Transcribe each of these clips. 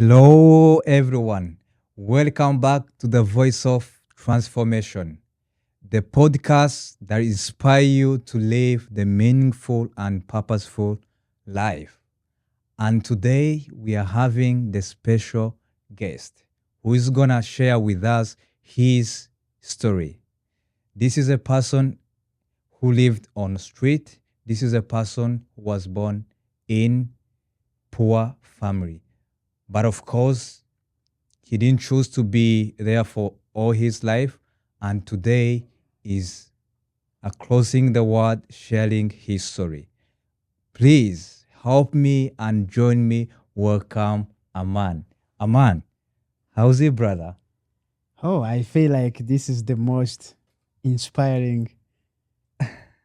Hello, everyone. Welcome back to the Voice of Transformation, the podcast that inspires you to live the meaningful and purposeful life. And today we are having the special guest who is going to share with us his story. This is a person who lived on the street. This is a person who was born in poor family. But of course, he didn't choose to be there for all his life, and today is closing the word, sharing his story. Please help me and join me. Welcome, Aman. Aman, how's it, brother? Oh, I feel like this is the most inspiring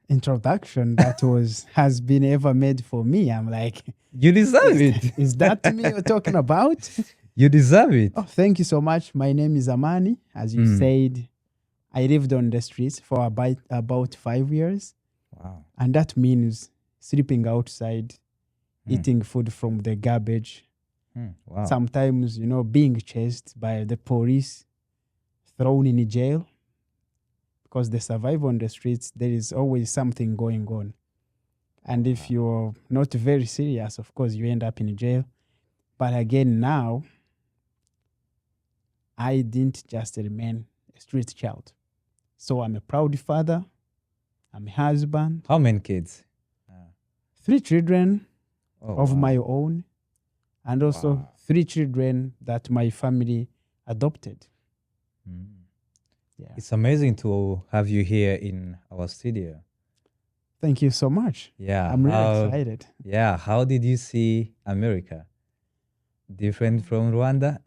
introduction that was has been ever made for me. I'm like, You deserve is, it. is that me you're talking about? You deserve it. Oh, thank you so much. My name is Amani. As you Mm. said, I lived on the streets for about 5 years, Wow. and that means sleeping outside, Mm. eating food from the garbage. Wow. Sometimes, being chased by the police, thrown in jail because they survive on the streets. There is always something going on. And if you're not very serious, of course, you end up in jail. But again, now, I didn't just remain a street child. So I'm a proud father, I'm a husband, How many kids? 3 children Oh, of my wow. own, and also Wow. 3 children that my family adopted. Mm. Yeah. It's amazing to have you here in our studio. Thank you so much. Yeah. I'm really excited. Yeah. How did you see America? Different from Rwanda?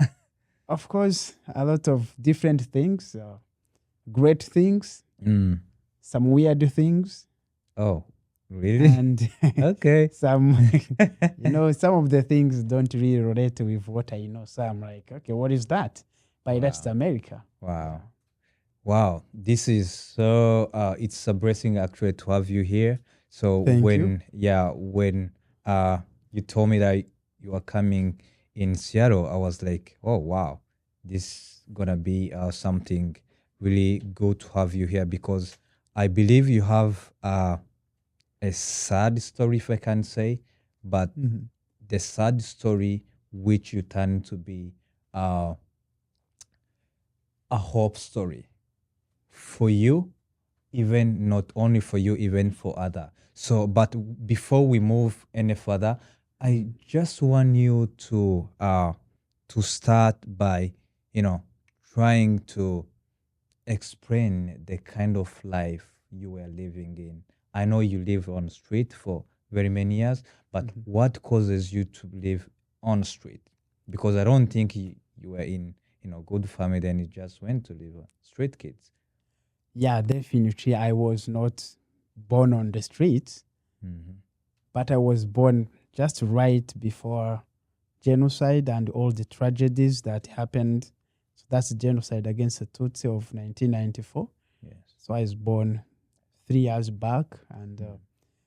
Of course, a lot of different things, great things, Mm. some weird things, Oh, really? and Okay. some of the things don't really relate with what I know. So I'm like, okay, what is that? But that's Wow. America. Wow. Wow. This is so it's a blessing actually to have you here. So Thank you. when uh you told me that you are coming in Seattle, I was like, oh wow, this gonna be something really good to have you here because I believe you have a sad story, if I can say, but Mhm. the sad story which you turn to be uh, a hope story for you, even not only for you, even for other. So, but before we move any further, I just want you to start by, you know, trying to explain the kind of life you were living in. I know you live on street for very many years, but Mhm. what causes you to live on street? Because I don't think you were in good family, then you just went to live on street kids. Yeah, definitely. I was not born on the streets, Hmm. but I was born just right before genocide and all the tragedies that happened. So that's the genocide against the Tutsi of 1994. Yes. So I was born 3 years back, and Mm.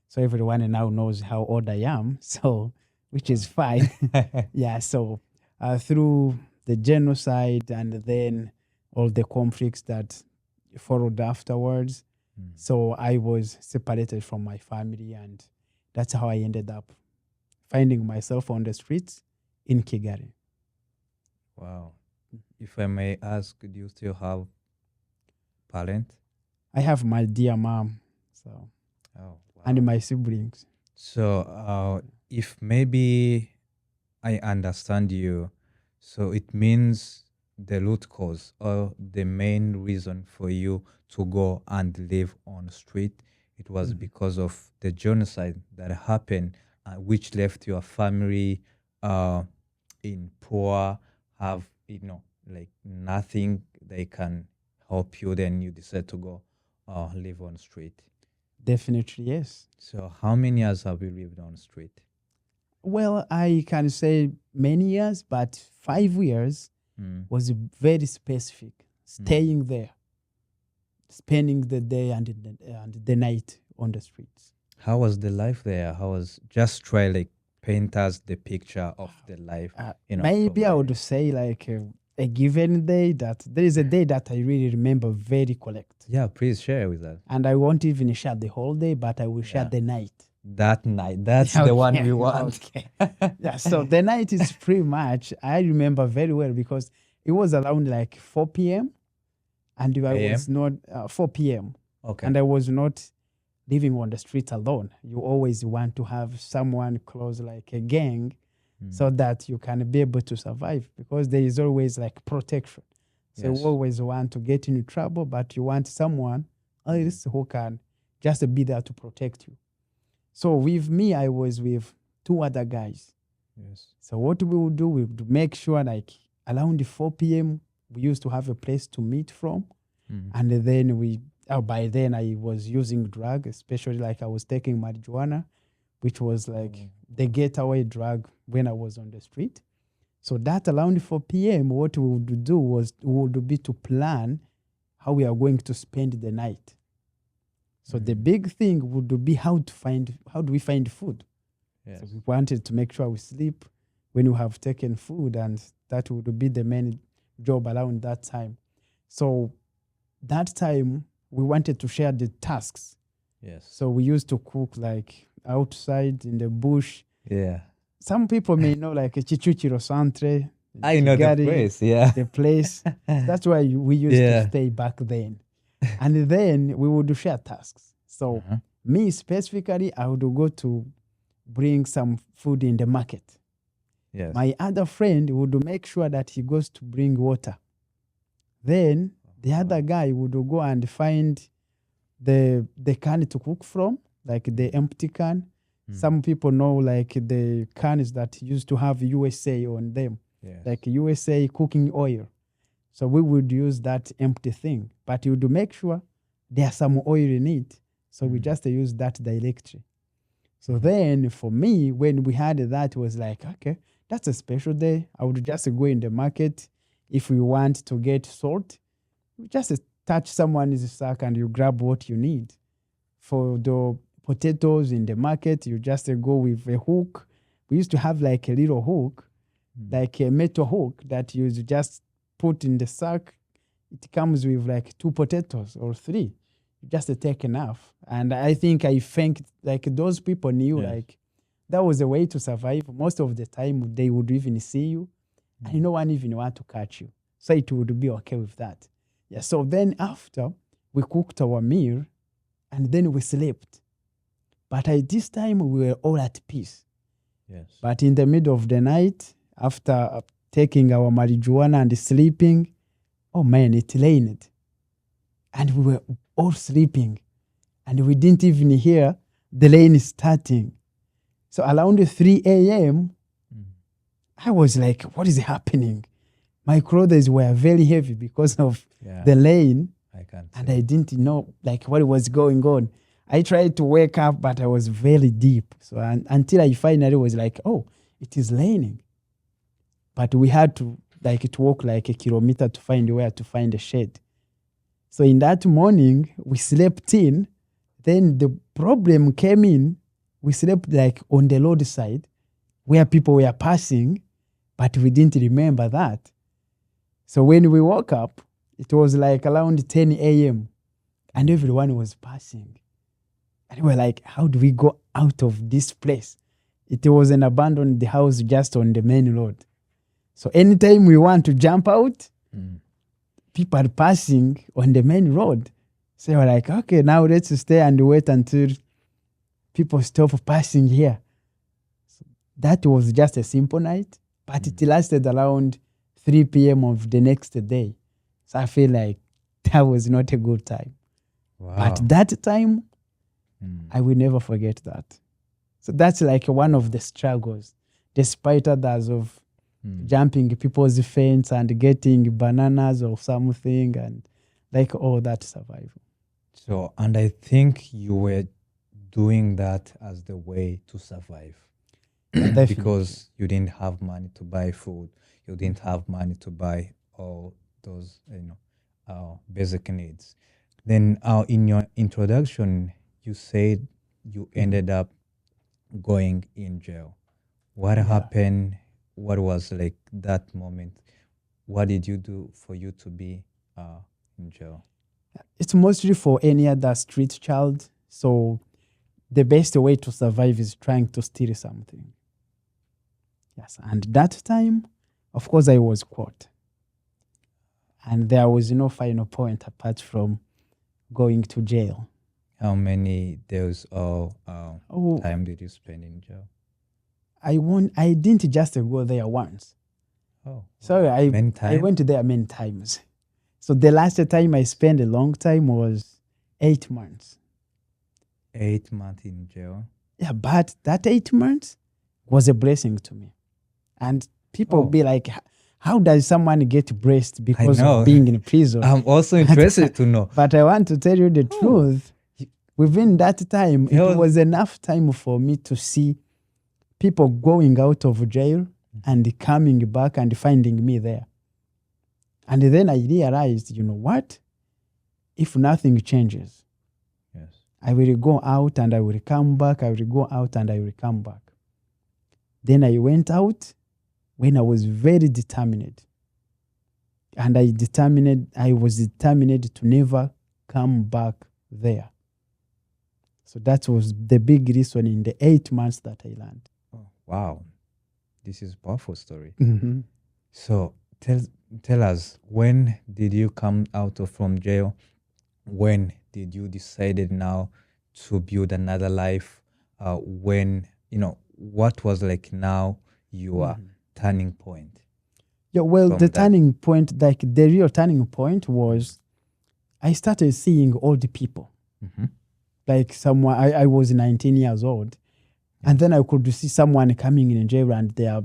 so everyone now knows how old I am. So, which is fine. Yeah. So through the genocide and then all the conflicts that followed afterwards, Mm. so I was separated from my family, and that's how I ended up finding myself on the streets in Kigali. Wow. If I may ask, do you still have parents? I have my dear mom, so Oh, and wow. my siblings. So, if maybe I understand you, so it means the root cause or the main reason for you to go and live on the street, it was Mhm. because of the genocide that happened, which left your family uh, in poor, have like nothing they can help you. Then you decide to go live on street. Definitely, yes. So, how many years have you lived on street? Well, I can say many years, but 5 years Mm. was very specific. Mm. Staying there, spending the day and the night on the streets. How was the life there? How was just try like paint us the picture of the life, from Maybe I there. would say like a given day that there is a day that I really remember very correct. Yeah, please share with us. And I won't even share the whole day, but I will share Yeah. the night. That night, that's the one we want. Okay. Yeah. So the night is pretty much, I remember very well because it was around like 4 p.m. and I was AM? not 4 p.m. Okay. and I was not living on the street alone. You always want to have someone close, like a gang, so that you can be able to survive because there is always like protection. So Yes. you always want to get into trouble, but you want someone else who can just be there to protect you. So with me, I was with two other guys. Yes. So what we would do, we would make sure like around the 4 p.m. we used to have a place to meet from. And then by then I was using drug, especially like I was taking marijuana, which was like the getaway drug when I was on the street. So that around 4 p.m., what we would do was would be to plan how we are going to spend the night. So the big thing would be how do we find food? Yes. So we wanted to make sure we sleep when we have taken food, and that would be the main job around that time. So that time we wanted to share the tasks. Yes. So we used to cook like outside in the bush. Yeah. Some people may know like a Chichuchiro Santre. I know the Kigali, place. Yeah. The place. That's why we used Yeah. to stay back then. And then we would share tasks. So me specifically, I would go to bring some food in the market. Yes. My other friend would make sure that he goes to bring water. Then the other guy would go and find the can to cook from, like the empty can. Some people know like the cans that used to have USA on them, Yes. like USA cooking oil. So we would use that empty thing, but you would make sure there's some oil in it. So we just use that directly. So then for me, when we had that, it was like, okay, that's a special day. I would just go in the market. If we want to get salt, you just touch someone's sack and you grab what you need. For the potatoes in the market, you just go with a hook. We used to have like a little hook, like a metal hook that you just put in the sack. It comes with like 2 potatoes or 3. You just take enough. And I think I think like those people knew like that was a way to survive. Most of the time they would even see you and no one even want to catch you. So it would be okay with that. Yeah. So then after we cooked our meal and then we slept. But at this time we were all at peace. Yes. But in the middle of the night, after taking our marijuana and sleeping, oh man, it rained. And we were all sleeping. And we didn't even hear the rain starting. So around 3 a.m., I was like, what is happening? My clothes were very heavy because of the rain. I can't. And I didn't know like what was going on. I tried to wake up, but I was very deep. So until I finally was like, oh, it is raining. But we had to walk like a kilometer to find where to find a shade. So in that morning, we slept in. Then the problem came in. We slept like on the roadside where people were passing, but we didn't remember that. So when we woke up, it was like around 10 a.m. and everyone was passing. And we were like, how do we go out of this place? It was an abandoned house just on the main road. So anytime we want to jump out, people are passing on the main road. So we're like, okay, now let's stay and wait until people stop passing here. So that was just a simple night, but it lasted around 3 p.m. of the next day. So I feel like that was not a good time. Wow. But that time, I will never forget that. So that's like one of the struggles, despite others of jumping people's fence and getting bananas or something and like all that survival. So, and I think you were doing that as the way to survive. Because you didn't have money to buy food, you didn't have money to buy all those, basic needs. Then, in your introduction, you said you ended up going in jail. What Yeah. happened? What was like that moment? What did you do for you to be in jail? It's mostly for any other street child. So the best way to survive is trying to steal something. Yes. And that time, of course, I was caught. And there was no final point apart from going to jail. How many days or Oh, time did you spend in jail? I didn't just go there once. Oh, Sorry, wow. Many I time? went there many times. So the last time I spent a long time was 8 months. 8 months in jail. Yeah, but that 8 months was a blessing to me. And people Oh, be like, how does someone get blessed I because of know. being in prison? I'm also interested to know. But I want to tell you the Oh, truth. Within that time, it tell. was enough time for me to see people going out of jail and coming back and finding me there. And then I realized, you know what? If nothing changes, Yes. I will go out and I will come back. I will go out and I will come back. Then I went out when I was very determined. And I was determined to never come back there. So that was the big reason in the 8 months that I learned. Oh, wow. This is a powerful story. Mm-hmm. So tell us, when did you come out of from jail? When did you decided now to build another life? When, what was like now your turning point Yeah, well, the from that? turning point, like the real turning point was I started seeing old people. Mm-hmm. Like someone, I was 19 years old. And then I could see someone coming in jail and they are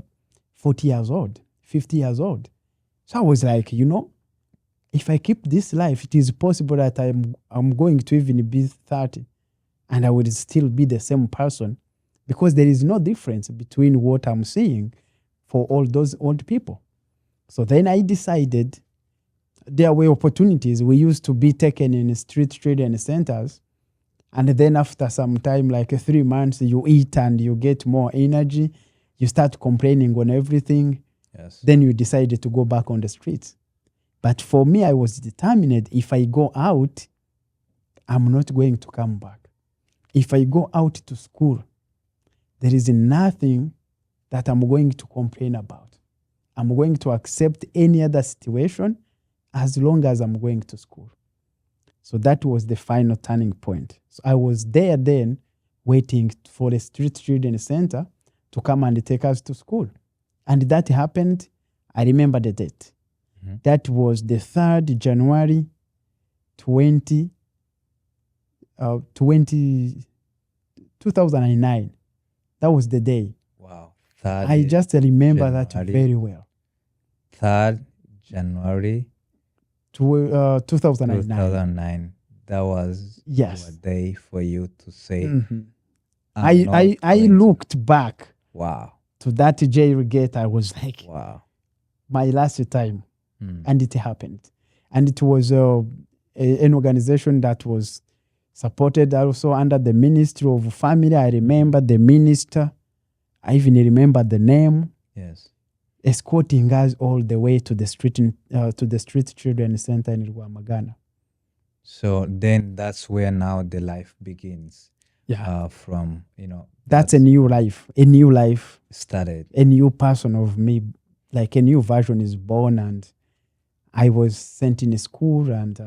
40 years old, 50 years old. So I was like, if I keep this life, it is possible that I'm going to even be 30 and I would still be the same person because there is no difference between what I'm seeing for all those old people. So then I decided there were opportunities. We used to be taken in street trading centers. And then after some time, like 3 months, you eat and you get more energy. You start complaining on everything. Yes. Then you decided to go back on the streets. But for me, I was determined if I go out, I'm not going to come back. If I go out to school, there is nothing that I'm going to complain about. I'm going to accept any other situation as long as I'm going to school. So that was the final turning point. So I was there then waiting for the street student center to come and take us to school. And that happened, I remember the date. Mm-hmm. That was the 3rd January 2009. That was the day. Wow. 3rd I just remember that January. very well. 3rd January 2009. 2009. That was Yes. a day for you to say, Mhm. I'm not I going to-" looked back Wow. to that jail gate. I was like, Wow. my last time. Hmm. And it happened. And it was an organization that was supported also under the Ministry of Family. I remember the minister. I even remember the name. Yes. Escorting us all the way to the street children center in Rwamagana. So then that's where now the life begins. Yeah. From, That's a new life. A new life. started. A new person of me. Like a new version is born, and I was sent in school, and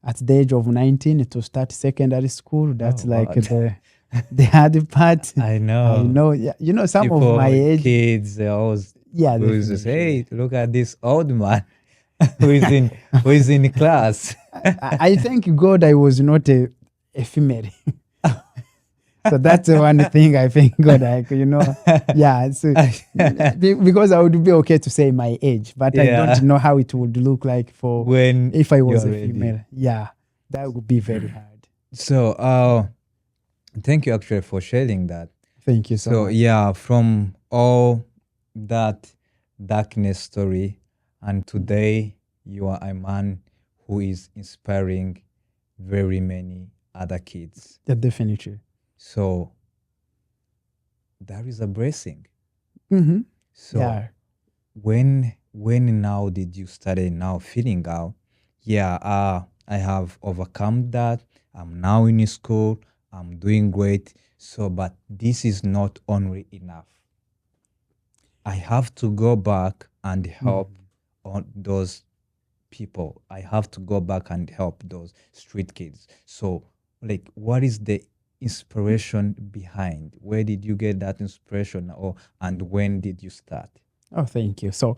at the age of 19 to start secondary school. That's Oh, like wow. the hard part. I know. I know. Yeah, some People, of my age. kids, they always Yeah, always just, definitely. hey, look at this old man who is in class. I thank God I was not a female. So that's the one thing I thank God. Yeah. So because I would be okay to say my age, but I Yeah. don't know how it would look like for When if I was a you're ready. female. Yeah, that would be very hard. So, thank you actually for sharing that. Thank you so So much. yeah, from all that darkness story, and today you are a man who is inspiring very many other kids. Yeah, definitely. So that is a blessing. Mm-hmm. So Yeah. when now did you start now feeling out, yeah, I have overcome that. I'm now in school. I'm doing great. So, but this is not only enough. I have to go back and help Mhm. on those people. I have to go back and help those street kids. So, like, what is the inspiration behind? Where did you get that inspiration, or and when did you start? Oh, thank you. So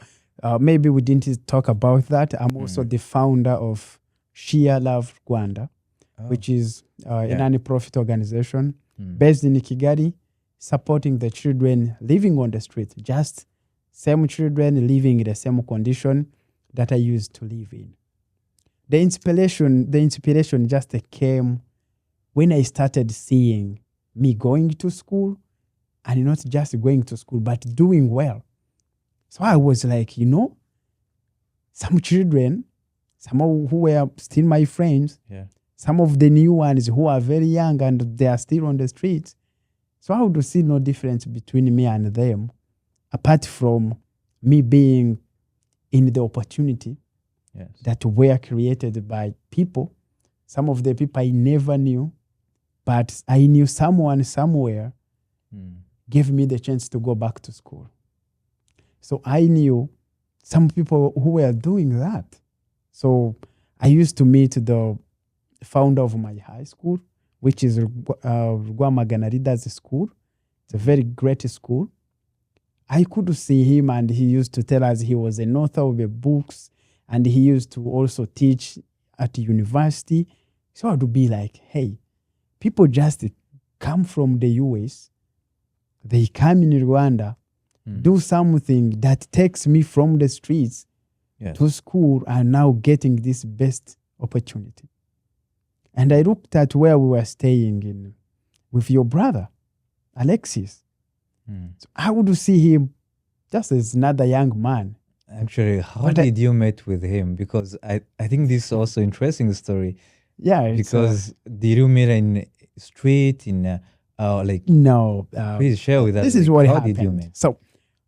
maybe we didn't talk about that. I'm also Mm. the founder of Shia Love Rwanda, Oh, which is a yeah. non-profit organization Mm. based in Kigali, supporting the children living on the street, just same children living in the same condition that I used to live in. The inspiration just came when I started seeing me going to school and not just going to school, but doing well. So I was like, some children, who were still my friends, Yeah. some of the new ones who are very young and they are still on the streets. So I would see no difference between me and them, apart from me being in the opportunity Yes. that were created by people. Some of the people I never knew, but I knew someone somewhere Mm. gave me the chance to go back to school. So I knew some people who were doing that. So I used to meet the founder of my high school, which is Rwamagana Leaders School. It's a very great school. I could see him, and he used to tell us he was an author of the books, and he used to also teach at university. So I would be like, hey, people just come from the US, they come in Rwanda, Mm. do something that takes me from the streets Yes. to school, and now getting this best opportunity. And I looked at where we were staying in with your brother, Alexis. Mm. So I would see him just as another young man. Actually, how But did you meet with him? Because I think this is also interesting story. yeah, it's Because did you meet in street in like no. please share with us This is like what how did you happened. meet? So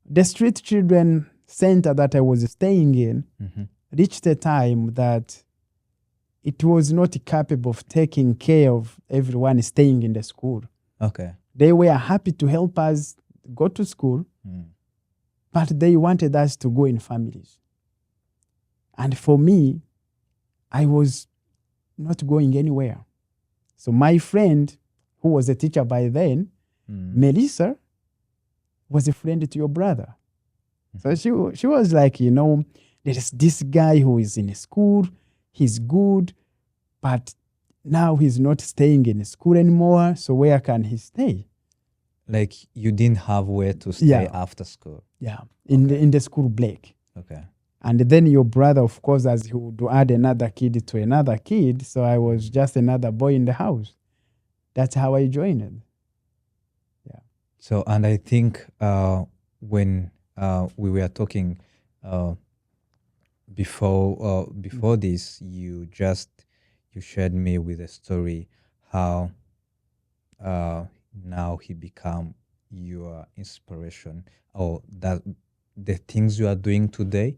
the street children center that I was staying in Mm-hmm. reached a time that it was not capable of taking care of everyone staying in the school. Okay. They were happy to help us go to school, Mm. but they wanted us to go in families. And for me, I was not going anywhere. So my friend, who was a teacher by then, Mm. Melissa, was a friend to your brother. So she was like, there's this guy who is in school, he's good, but now he's not staying in school anymore. So where can he stay? Like you didn't have where to stay Yeah. after school. Yeah, in the school break. Okay. And then your brother, of course, as he would add another kid to another kid. So I was just another boy in the house. That's how I joined it. So, and I think when we were talking uh, before this, you shared me with a story how now he become your inspiration, or that the things you are doing today,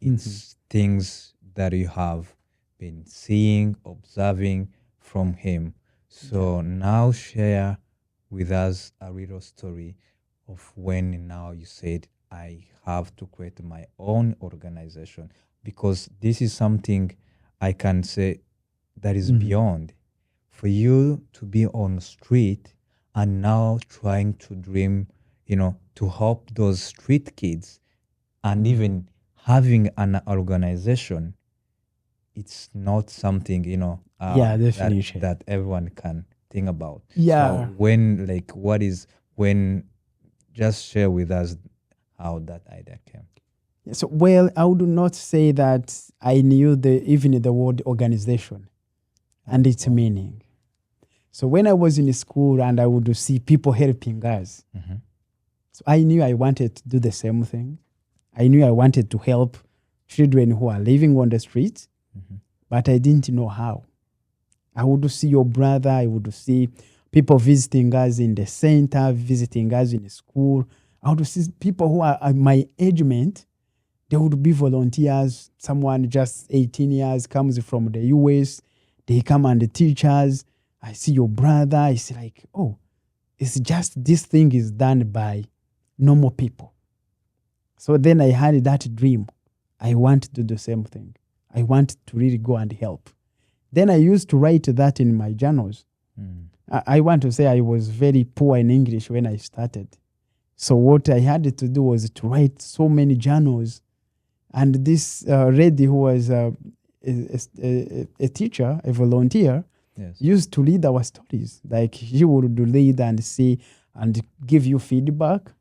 it's things that you have been seeing, observing from him. So now share with us a little story of when now you said, I have to create my own organization, because this is something I can say that is beyond for you to be on the street and now trying to dream, to help those street kids and even having an organization. It's not something Yeah, that definitely. that everyone can think about. So Yeah. when like what is when just share with us how that idea came. So, well, I would not say that I knew even the word organization and its Wow. meaning. So when I was in school and I would see people helping us, Mhm. so I knew I wanted to do the same thing. I knew I wanted to help children who are living on the streets, but I didn't know how. I would see your brother, I would see people visiting us in the center, visiting us in school. I would see people who are at my age mate. They would be volunteers. Someone just 18 years comes from the US. They come and teach us. I see your brother. It's like, oh, it's just this thing is done by normal people. So then I had that dream. I want to do the same thing. I want to really go and help. Then I used to write that in my journals. I want to say I was very poor in English when I started. So what I had to do was to write so many journals. And this lady who was a teacher, a volunteer, used to read our stories. Like she would read and see and give you feedback.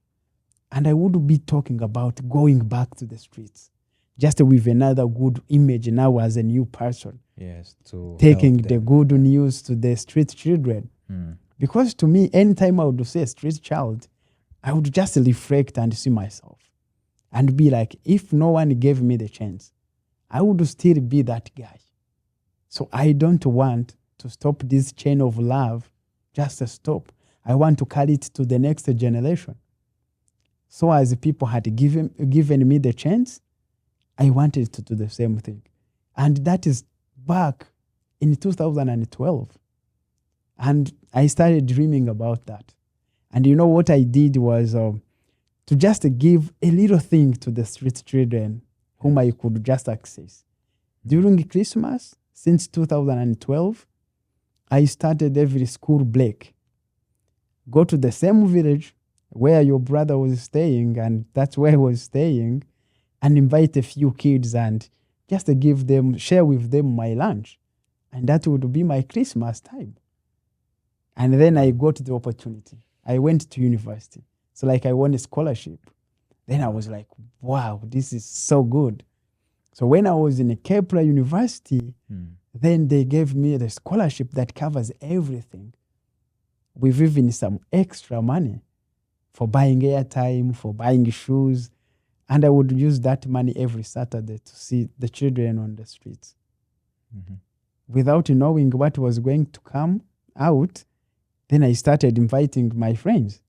And I would be talking about going back to the streets, just with another good image now as a new person. Yes, to taking the good news to the street children. Because to me, anytime I would say street child, I would just reflect and see myself and be like, if no one gave me the chance, I would still be that guy. So I don't want to stop this chain of love, just to stop. I want to carry it to the next generation. So as people had given me the chance, I wanted to do the same thing. And that is back in 2012. And I started dreaming about that. And you know what I did was to just give a little thing to the street children whom I could just access. During Christmas, since 2012, I started every school break. Go to the same village where your brother was staying, and that's where I was staying, and invite a few kids and just to share with them my lunch. And that would be my Christmas time. And then I got the opportunity. I went to university. So like I won a scholarship. Then I was like, wow, this is so good. So when I was in Kepler University, then they gave me the scholarship that covers everything, with even some extra money for buying airtime, for buying shoes. And I would use that money every Saturday to see the children on the streets. Without knowing what was going to come out, then I started inviting my friends.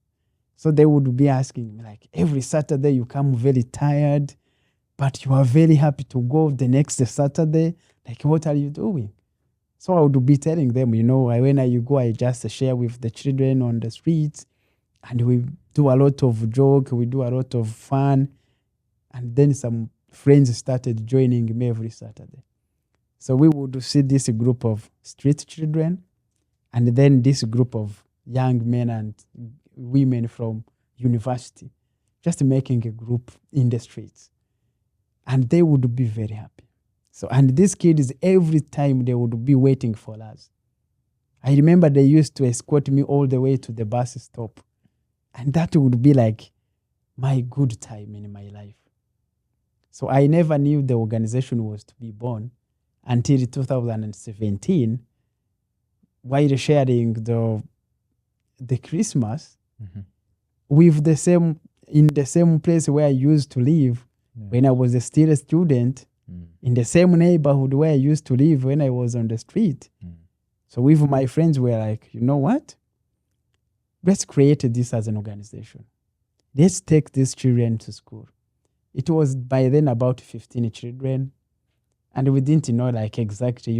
So they would be asking me, like, every Saturday you come very tired, but you are very happy to go the next Saturday. Like, what are you doing? So I would be telling them, when I go, I just share with the children on the streets, and we do a lot of joke, we do a lot of fun. And then some friends started joining me every Saturday. So we would see this group of street children, and then this group of young men and women from university, just making a group in the streets. And they would be very happy. So, and these kids, every time they would be waiting for us. I remember they used to escort me all the way to the bus stop. And that would be like my good time in my life. So I never knew the organization was to be born until 2017, while sharing the Christmas with in the same place where I used to live when I was still a student, in the same neighborhood where I used to live when I was on the street. So with my friends, we were like, you know what? Let's create this as an organization. Let's take these children to school. It was by then about 15 children. And we didn't know like exactly,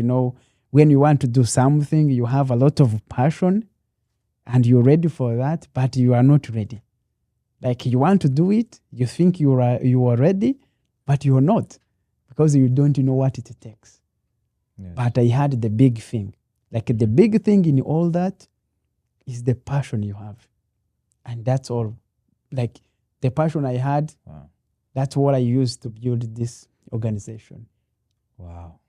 when you want to do something, you have a lot of passion and you're ready for that, but you are not ready. Like you want to do it, you think you are ready, but you're not, because you don't know what it takes. Yes. But I had the big thing. Like the big thing in all that is the passion you have. And that's all. Like the passion I had, that's what I used to build this organization. Wow.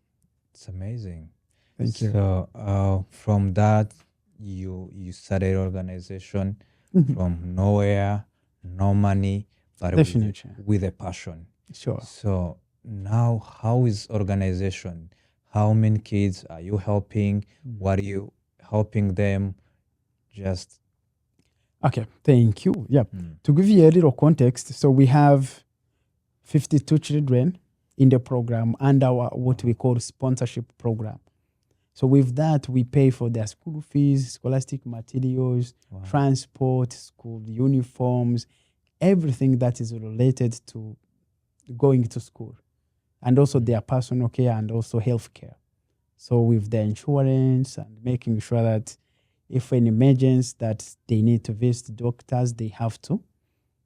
It's amazing. Thank you. So from that, you started organization from nowhere, no money, but with a passion. Sure. So now, how is organization? How many kids are you helping? What are you helping them? Just okay. Thank you. Yeah. To give you a little context, so we have 52 children in the program under our what we call sponsorship program. So with that, we pay for their school fees, scholastic materials, Wow. transport, school uniforms, everything that is related to going to school, and also their personal care and also health care. So with the insurance and making sure that if an emergency that they need to visit doctors, they have to.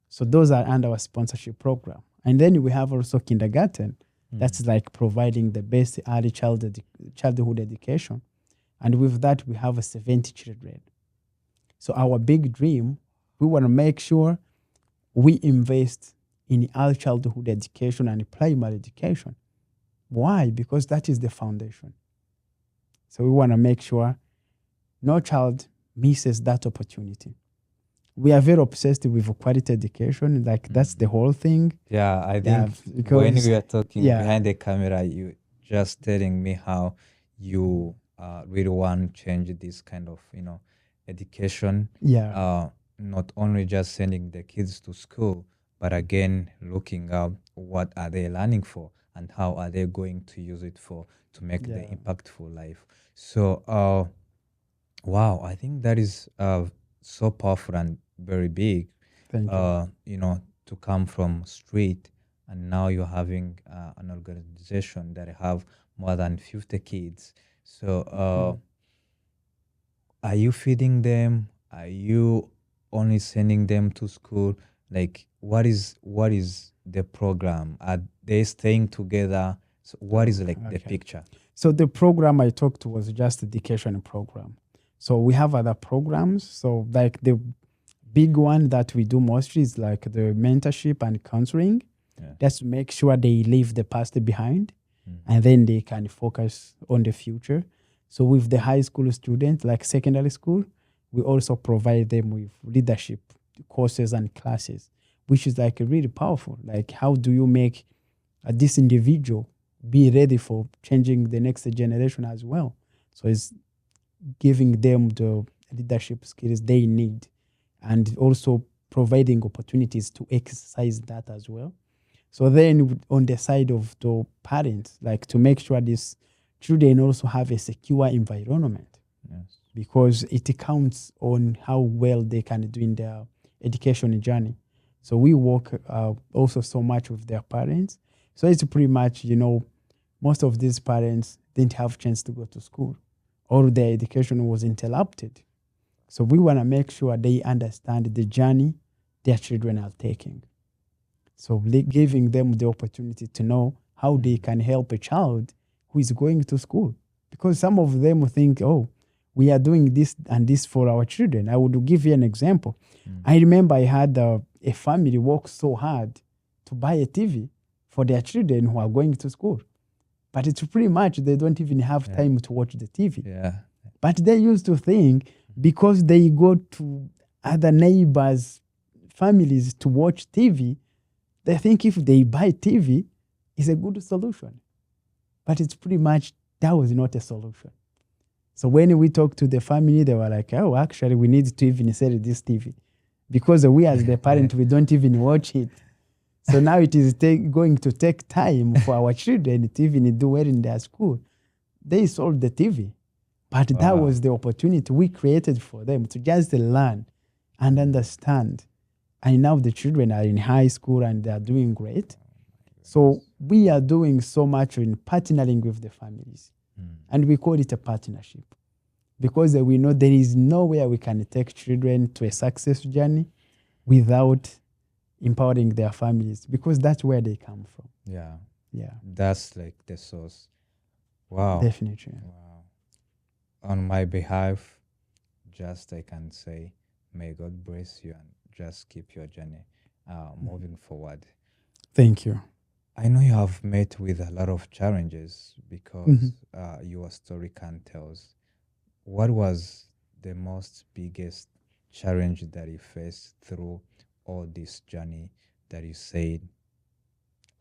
So those are under our sponsorship program. And then we have also kindergarten. That's like providing the best early childhood education. And with that, we have 70 children. So our big dream, we want to make sure we invest in early childhood education and primary education. Why? Because that is the foundation. So we want to make sure no child misses that opportunity. We are very obsessed with quality education. Like that's the whole thing. Yeah, I Yeah, think when because we are talking yeah, behind the camera, you just telling me how you really want to change this kind of, education. yeah, Not only just sending the kids to school, but again looking up what are they learning for and how are they going to use it for to make the yeah. impactful life. So, wow, I think that is so powerful and very big. Thank you. To come from street and now you're having an organization that have more than 50 kids. So, are you feeding them? Are you only sending them to school? Like, what is the program? Are they staying together? So, what is like the Okay. picture? So the program I talked was just education program. So we have other programs. So like the big one that we do mostly is like the mentorship and counseling. Yeah. Just to make sure they leave the past behind and then they can focus on the future. So with the high school students, like secondary school, we also provide them with leadership courses and classes, which is like really powerful. Like how do you make this individual be ready for changing the next generation as well? So it's giving them the leadership skills they need and also providing opportunities to exercise that as well. So then on the side of the parents, like to make sure these children also have a secure environment Yes. because it counts on how well they can do in their education journey. So we work also so much with their parents. So it's pretty much, most of these parents didn't have chance to go to school or their education was interrupted. So we want to make sure they understand the journey their children are taking. So giving them the opportunity to know how they can help a child who is going to school. Because some of them think, oh, we are doing this and this for our children. I would give you an example. I remember I had a family work so hard to buy a TV for their children who are going to school. But it's pretty much they don't even have time to watch the TV. Yeah. But they used to think because they go to other neighbors' families to watch TV, they think if they buy TV, it's a good solution. But it's pretty much that was not a solution. So when we talked to the family, they were like, oh, actually, we need to even sell this TV. Because we as the parent, we don't even watch it. So now it is going to take time for our children to even do well in their school. They sold the TV. But that was the opportunity we created for them to just learn and understand. And now the children are in high school and they are doing great. So we are doing so much in partnering with the families. And we call it a partnership. Because we know there is nowhere we can take children to a success journey without empowering their families. Because that's where they come from. Yeah. Yeah, That's like the source. Wow. definitely. Wow. On my behalf, just I can say, may God bless you and just keep your journey moving forward. Thank you. I know you have met with a lot of challenges because your story can tell us. What was the most biggest challenge that you faced through all this journey that you said,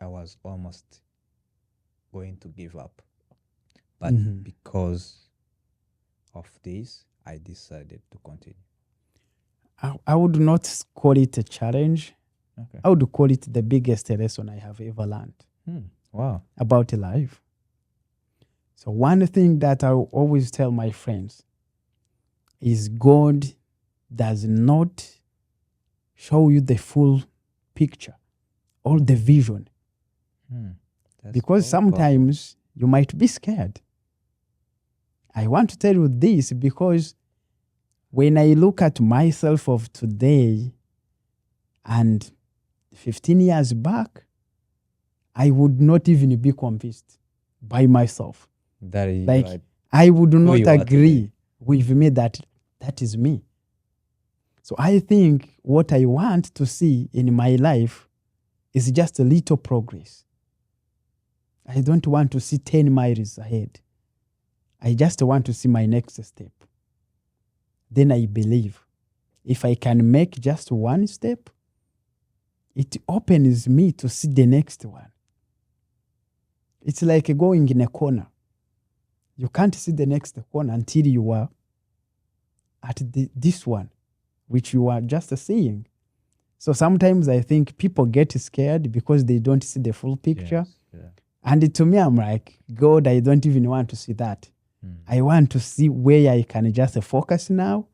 I was almost going to give up, but because of this, I decided to continue. I would not call it a challenge. Okay. I would call it the biggest lesson I have ever learned Wow. about life. So one thing that I always tell my friends is God does not show you the full picture or the vision, That's because so powerful. sometimes you might be scared. I want to tell you this because when I look at myself of today and 15 years back, I would not even be convinced by myself. That you Like, are I would who not you are agree today. with me that that is me. So I think what I want to see in my life is just a little progress. I don't want to see 10 miles ahead. I just want to see my next step. Then I believe if I can make just one step, it opens me to see the next one. It's like going in a corner. You can't see the next corner until you are at this one, which you are just seeing. So sometimes I think people get scared because they don't see the full picture. Yes. Yeah. And to me, I'm like, God, I don't even want to see that. I want to see where I can just focus now.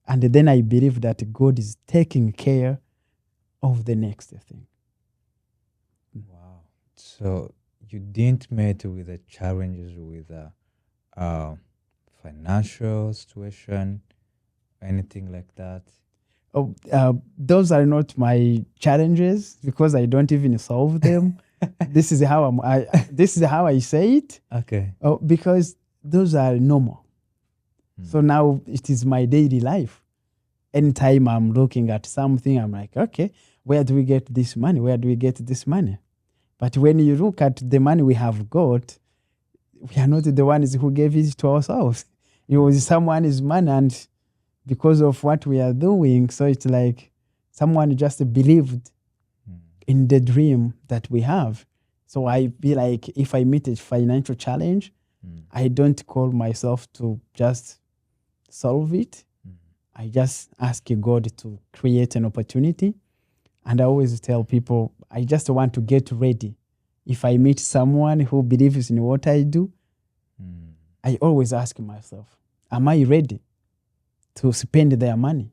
And then I believe that God is taking care of the next thing. Wow. So you didn't meet with the challenges with uh, financial situation, anything like that? Oh, those are not my challenges because I don't even solve them. This is how this is how I say it. Okay. Oh, because those are normal. So now it is my daily life. Anytime I'm looking at something, I'm like, okay, where do we get this money? Where do we get this money? But when you look at the money we have got, we are not the ones who gave it to ourselves. It was someone's money, and because of what we are doing, so it's like someone just believed in the dream that we have. So I feel like if I meet a financial challenge, I don't call myself to just solve it. I just ask God to create an opportunity. And I always tell people, I just want to get ready. If I meet someone who believes in what I do, I always ask myself, am I ready to spend their money?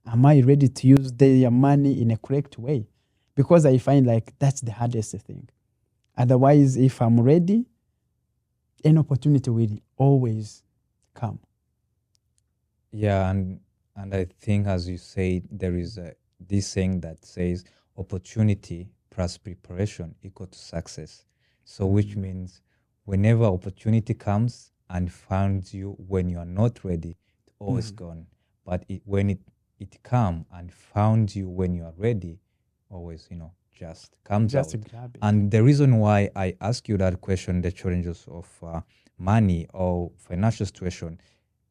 Am I ready to use their money in a correct way? Because I find like that's the hardest thing. Otherwise, if I'm ready, an opportunity will always come. Yeah, and I think as you say, there is this saying that says opportunity plus preparation equal to success. So which means whenever opportunity comes and finds you when you are not ready, it's always gone. But when it come and found you when you are ready, always just comes Just out. grab it. And the reason why I ask you that question, the challenges of money or financial situation,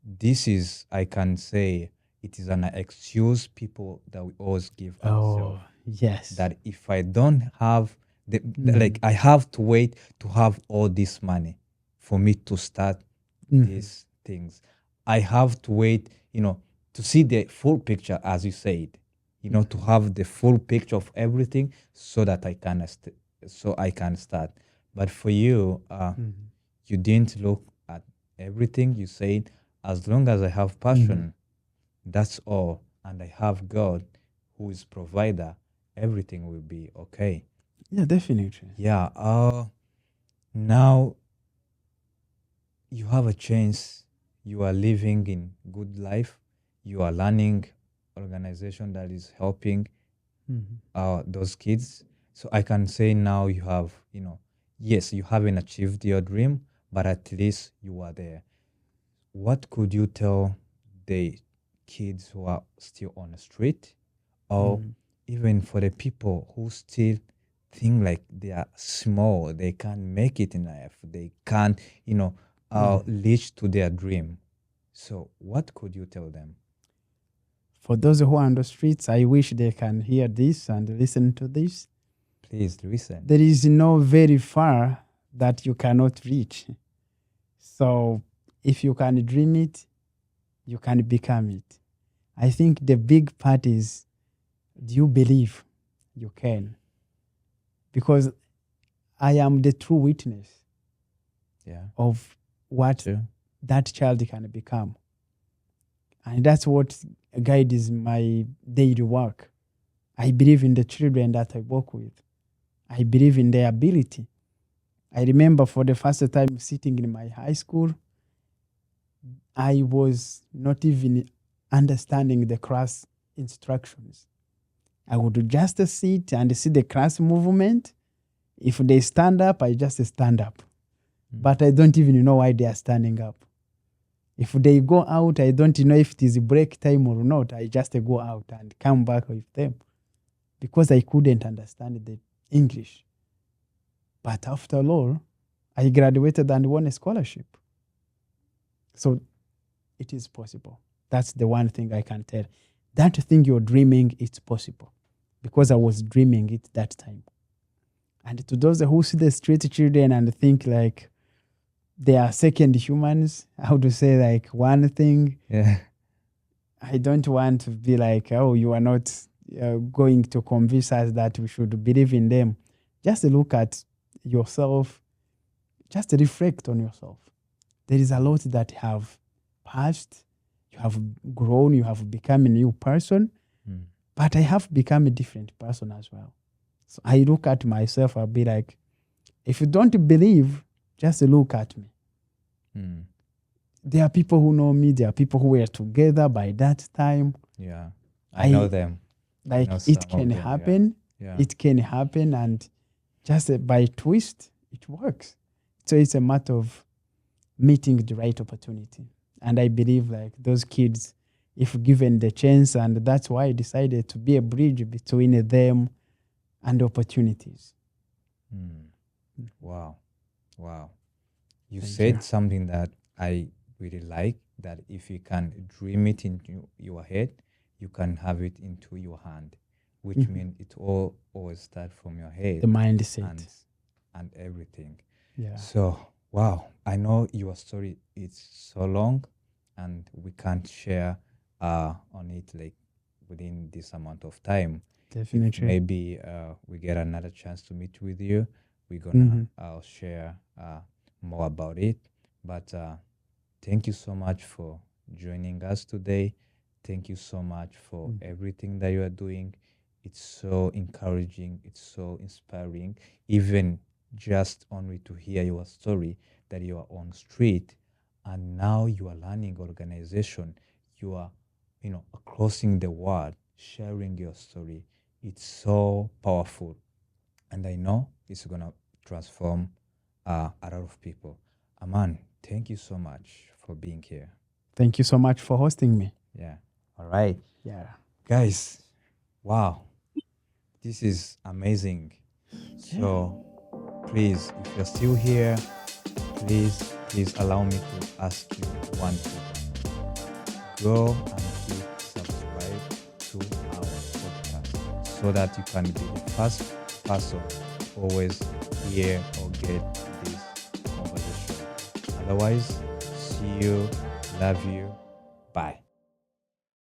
this is, I can say, it is an excuse people that we always give ourselves. Oh, yes. That if I don't have like I have to wait to have all this money for me to start these things. I have to wait, to see the full picture, as you said, to have the full picture of everything so that I can start. But for you, you didn't look at everything. You said, as long as I have passion, that's all, and I have God, who is provider, everything will be okay. Yeah, definitely. Yeah. Now you have a chance. You are living in good life. You are learning organization that is helping those kids. So I can say now you have, yes, you haven't achieved your dream, but at least you are there. What could you tell the kids who are still on the street, or even for the people who still think like they are small, they can't make it in life, they can't, reach to their dream? So what could you tell them? For those who are on the streets, I wish they can hear this and listen to this. Please listen. There is no very far that you cannot reach. So if you can dream it, you can become it. I think the big part is, do you believe you can? Because I am the true witness. Yeah. of what True. that child can become. And that's what guides my daily work. I believe in the children that I work with. I believe in their ability. I remember for the first time sitting in my high school, I was not even understanding the class instructions. I would just sit and see the class movement. If they stand up, I just stand up. But I don't even know why they are standing up. If they go out, I don't know if it is break time or not. I just go out and come back with them because I couldn't understand the English. But after all, I graduated and won a scholarship. So it is possible. That's the one thing I can tell. That thing you're dreaming, it's possible because I was dreaming it that time. And to those who see the street children and think like they are second humans, how to say like one thing, Yeah. I don't want to be like, oh, you are not going to convince us that we should believe in them. Just look at yourself, just reflect on yourself. There is a lot that have passed, you have grown, you have become a new person, but I have become a different person as well. So I look at myself, I'll be like, if you don't believe, just look at me. There are people who know me, there are people who were together by that time. Yeah. I know them. Like know it some of can them, yeah. happen. Yeah. It can happen, and just by twist, it works. So it's a matter of meeting the right opportunity. And I believe like those kids, if given the chance, and that's why I decided to be a bridge between them and opportunities. Wow. Wow. You Thank said you. something that I really like, that if you can dream it into your head, you can have it into your hand, which means it all always starts from your head The mindset. and everything. Yeah. So, wow, I know your story is so long and we can't share on it like within this amount of time. If Definitely. maybe we get another chance to meet with you, we're gonna share more about it. But thank you so much for joining us today. Thank you so much for everything that you are doing. It's so encouraging. It's so inspiring. Even just only to hear your story that you are on street and now you are learning organization. You are, crossing the world, sharing your story. It's so powerful. And I know it's going to transform a lot of people. Aman, thank you so much for being here. Thank you so much for hosting me. Yeah. All right. Yeah. Guys, wow. This is amazing. So please, if you're still here, please allow me to ask you one thing. Go and hit subscribe to our podcast so that you can be the first person always hear or get this conversation. Otherwise, see you, love you, bye.